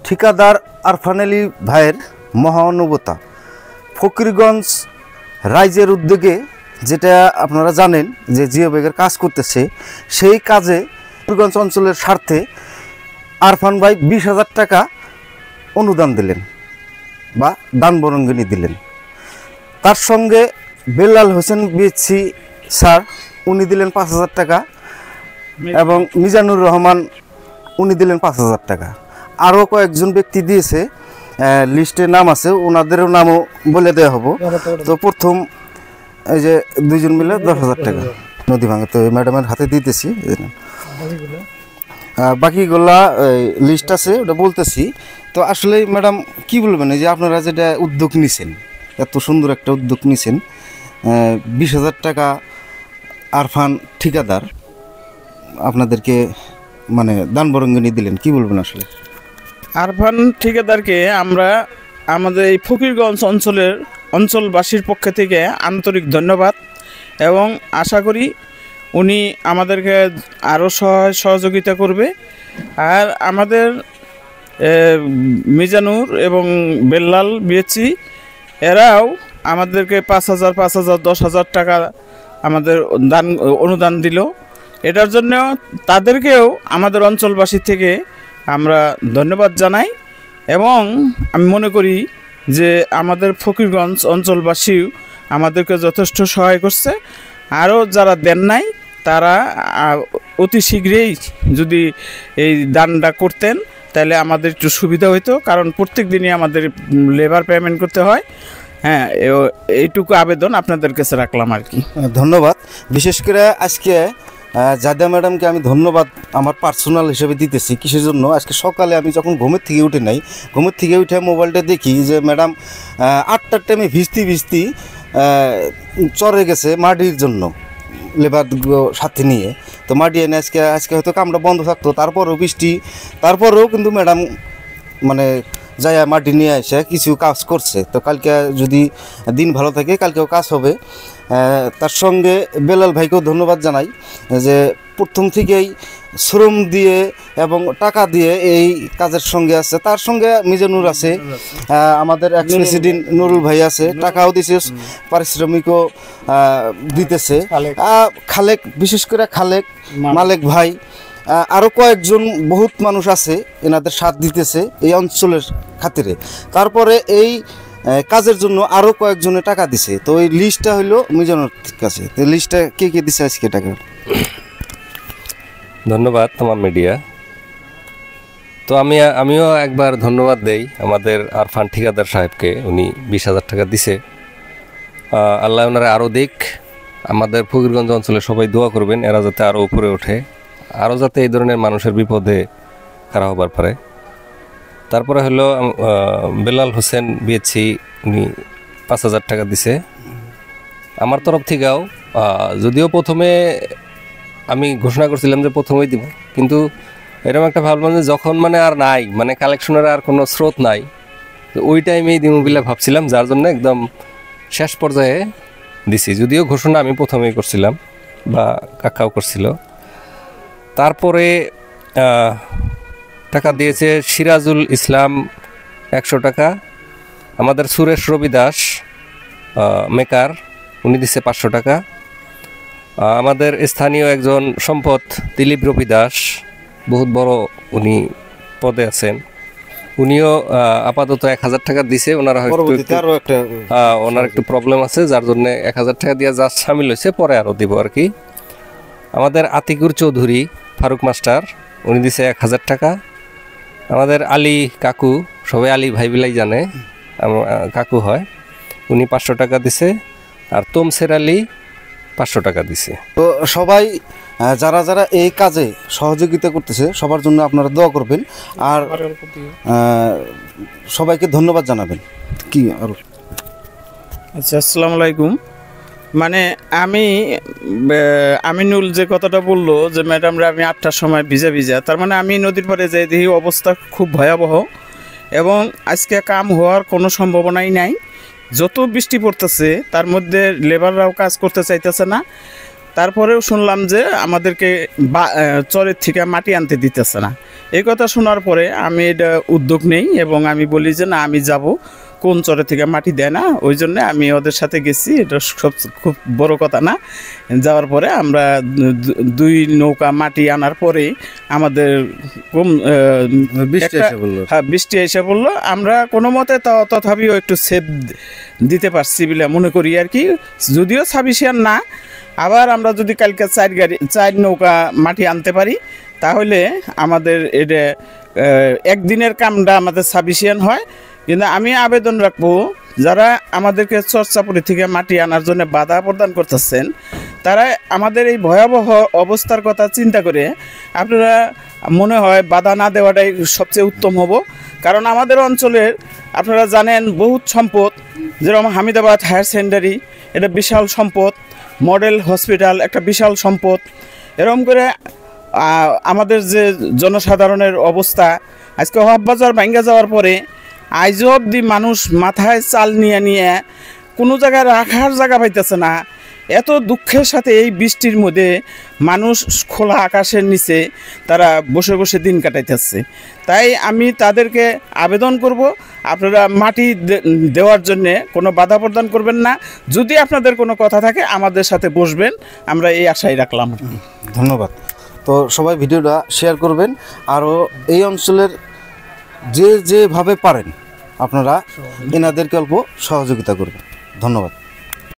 ঠিকাদার আরফান আলী ভাইয়ের মহানুভবতা ফকিরগঞ্জ রাইজের উদ্যোগে, যেটা আপনারা জানেন যে জিও ব্যাগের কাজ করতেছে, সেই কাজে ফকিরগঞ্জ অঞ্চলের স্বার্থে আরফান ভাই 20,000 টাকা অনুদান দিলেন বা দান বরঙ্গিনী দিলেন। তার সঙ্গে বেলাল হোসেন বিএসসি স্যার, উনি দিলেন 5,000 টাকা এবং মিজানুর রহমান উনি দিলেন 5,000 টাকা। আরও কয়েকজন ব্যক্তি দিয়েছে, লিস্টে নাম আছে, ওনাদেরও নামও বলে দেওয়া হবো। তো প্রথম এই যে 2জন মিলে 10,000 টাকা নদী ভাঙে, তো ম্যাডামের হাতে দিতেছি। বাকিগুলা লিস্ট আছে, ওটা বলতেছি। তো আসলে ম্যাডাম কি বলবেন, এই যে আপনারা যেটা উদ্যোগ নিছেন, এত সুন্দর একটা উদ্যোগ নিছেন, 20,000 টাকা আরফান ঠিকাদার আপনাদেরকে মানে দান বরঙ্গিনী দিলেন, কি বলবেন আসলে? আরফান ঠিকাদারকে আমরা আমাদের এই ফকিরগঞ্জ অঞ্চলবাসীর পক্ষ থেকে আন্তরিক ধন্যবাদ এবং আশা করি উনি আমাদেরকে আরও সহযোগিতা করবে। আর আমাদের মিজানুর এবং বেল্লাল বিএসসি এরাও আমাদেরকে 5,000, 5,000, 10,000 টাকা আমাদের অনুদান দিল। এটার জন্য তাদেরকেও আমাদের অঞ্চলবাসী থেকে আমরা ধন্যবাদ জানাই এবং আমি মনে করি যে আমাদের ফকিরগঞ্জ অঞ্চলবাসীও আমাদেরকে যথেষ্ট সহায় করছে। আরও যারা দেন নাই তারা অতি শীঘ্রই যদি এই দানটা করতেন তাহলে আমাদের একটু সুবিধা হতো, কারণ প্রত্যেক দিনই আমাদের লেবার পেমেন্ট করতে হয়। হ্যাঁ, এইটুকু আবেদন আপনাদের কাছে রাখলাম আর কি। ধন্যবাদ। বিশেষ করে আজকে জায়দা ম্যাডামকে আমি ধন্যবাদ আমার পার্সোনাল হিসেবে দিতেছি। কিসের জন্য? আজকে সকালে আমি যখন ঘুমের থেকে উঠে নাই, ঘুমের থেকে উঠে মোবাইলটা দেখি যে ম্যাডাম 8টার টাইমে ভিজতি চরে গেছে মাটির জন্য, লেবার সাথে নিয়ে। তো মাটি এনে আজকে হয়তো কামটা বন্ধ থাকতো, তারপরেও বৃষ্টি, তারপরেও কিন্তু ম্যাডাম মানে যাই মাটি নিয়ে এসে কিছু কাজ করছে। তো কালকে যদি দিন ভালো থাকে কালকেও কাজ হবে। তার সঙ্গে বেলাল ভাইকেও ধন্যবাদ জানাই যে প্রথম থেকেই শ্রম দিয়ে এবং টাকা দিয়ে এই কাজের সঙ্গে আছে। তার সঙ্গে মিজানুর আছে, আমাদের এক্স প্রেসিডেন্ট নুরুল ভাই আছে, টাকাও দিছে, পারিশ্রমিকও দিতেছে। খালেক, বিশেষ করে খালেক মালেক ভাই, আরও কয়েকজন বহুত মানুষ আছে এনাদের সাথ দিতেছে এই অঞ্চলের খাতিরে। তারপরে এই কাজের জন্য আরও কয়েকজনে টাকা দিছে। তো এই লিস্টটা হইলো মিজানুর কাছে। এই লিস্টটা কে কে দিছে আজকে টাকা? ধন্যবাদ তোমার মিডিয়া। তো আমিও একবার ধন্যবাদ দেই আমাদের আরফান ঠিকাদার সাহেবকে। উনি 20,000 টাকা দিছে। আল্লাহ ওনারা আরও দিক। আমাদের ফকিরগঞ্জ অঞ্চলে সবাই দোয়া করবেন এরা যাতে আরও উপরে ওঠে, আরও যাতে এই ধরনের মানুষের বিপদে খারাপ হবার পারে। তারপরে হলো বেলাল হোসেন বিএসসি, উনি 5,000 টাকা দিছে আমার তরফ থেকেও। যদিও প্রথমে আমি ঘোষণা করছিলাম যে প্রথমেই দিব, কিন্তু এরকম একটা ভাবলাম যে যখন মানে আর নাই, মানে কালেকশনের আর কোনো স্রোত নাই, তো ওই টাইমেই দিব বলে ভাবছিলাম, যার জন্য একদম শেষ পর্যায়ে দিছি। যদিও ঘোষণা আমি প্রথমেই করছিলাম বা কাকাও করছিল। তারপরে টাকা দিয়েছে সিরাজুল ইসলাম 100 টাকা, আমাদের সুরেশ রবি দাস মেকার, উনি দিচ্ছে 500 টাকা, আমাদের স্থানীয় একজন সম্পদ দিলীপ রবি দাস, বহুত বড় উনি পদে আছেন, উনিও আপাতত 1,000 টাকা দিছে। ওনারা ওনার একটু প্রবলেম আছে, যার জন্য 1,000 টাকা দিয়ে যা সামিল হয়েছে, পরে আরও দিব আর কি। আমাদের আতিকুর চৌধুরী ফারুক মাস্টার, উনি দিছে 1,000 টাকা। আমাদের আলী কাকু, সবাই আলী ভাই বিলাই জানে, কাকু হয়, উনি 500 টাকা দিছে। আর তমসের আলী 500 টাকা দিছে। তো সবাই যারা যারা এই কাজে সহযোগিতা করতেছে সবার জন্য আপনারা দোয়া করবেন আর সবাইকে ধন্যবাদ জানাবেন। কি আর আচ্ছা, আসসালামু আলাইকুম। মানে আমিনুল যে কথাটা বললো যে ম্যাডামরা আমি 8টার সময় ভিজা, তার মানে আমি নদীর পাড়ে যাই, দেখি অবস্থা খুব ভয়াবহ এবং আজকে কাম হওয়ার কোনো সম্ভাবনাই নাই। যত বৃষ্টি পড়তেছে তার মধ্যে লেবাররাও কাজ করতে চাইতেছে না। তারপরেও শুনলাম যে আমাদেরকে চরের থেকে মাটি আনতে দিতেছে না। এই কথা শোনার পরে আমি এটা উদ্যোগ নেই এবং আমি বলি যে না, আমি যাব, কোন চরে থেকে মাটি দেয় না, ওই জন্য আমি ওদের সাথে গেছি। এটা সব খুব বড় কথা না। যাওয়ার পরে আমরা 2 নৌকা মাটি আনার পরে আমাদের বৃষ্টি এসে বললো, আমরা কোনো মতে তথাপিও একটু সেভ দিতে পারছি বলে মনে করি আর কি, যদিও সাফিসিয়েন্ট না। আবার আমরা যদি কালকে 4 নৌকা মাটি আনতে পারি তাহলে আমাদের এটা একদিনের কামটা আমাদের সাফিসিয়েন্ট হয়। কিন্তু আমি আবেদন রাখবো, যারা আমাদেরকে চরচাপুরি থেকে মাটি আনার জন্য বাধা প্রদান করতেছেন, তারা আমাদের এই ভয়াবহ অবস্থার কথা চিন্তা করে আপনারা মনে হয় বাধা না দেওয়াটাই সবচেয়ে উত্তম হব। কারণ আমাদের অঞ্চলের আপনারা জানেন বহুত সম্পদ, যেরকম হামিদাবাদ হায়ার সেকেন্ডারি, এটা বিশাল সম্পদ, মডেল হসপিটাল একটা বিশাল সম্পদ। এরকম করে আমাদের যে জনসাধারণের অবস্থা, আজকে হববাজার ভাঙ্গা যাওয়ার পরে আইজও অবধি মানুষ মাথায় চাল নিয়ে কোনো জায়গায় রাখার জায়গা পাইতেছে না। এত দুঃখের সাথে এই বৃষ্টির মধ্যে মানুষ খোলা আকাশের নিচে তারা বসে বসে দিন কাটাইতেছে। তাই আমি তাদেরকে আবেদন করব, আপনারা মাটি দেওয়ার জন্যে কোনো বাধা প্রদান করবেন না। যদি আপনাদের কোনো কথা থাকে আমাদের সাথে বসবেন, আমরা এই আশাই রাখলাম। ধন্যবাদ। তো সবাই ভিডিওটা শেয়ার করবেন, আরও এই অঞ্চলের যেভাবে পারেন আপনারা এনাদেরকে অল্প সহযোগিতা করবেন। ধন্যবাদ।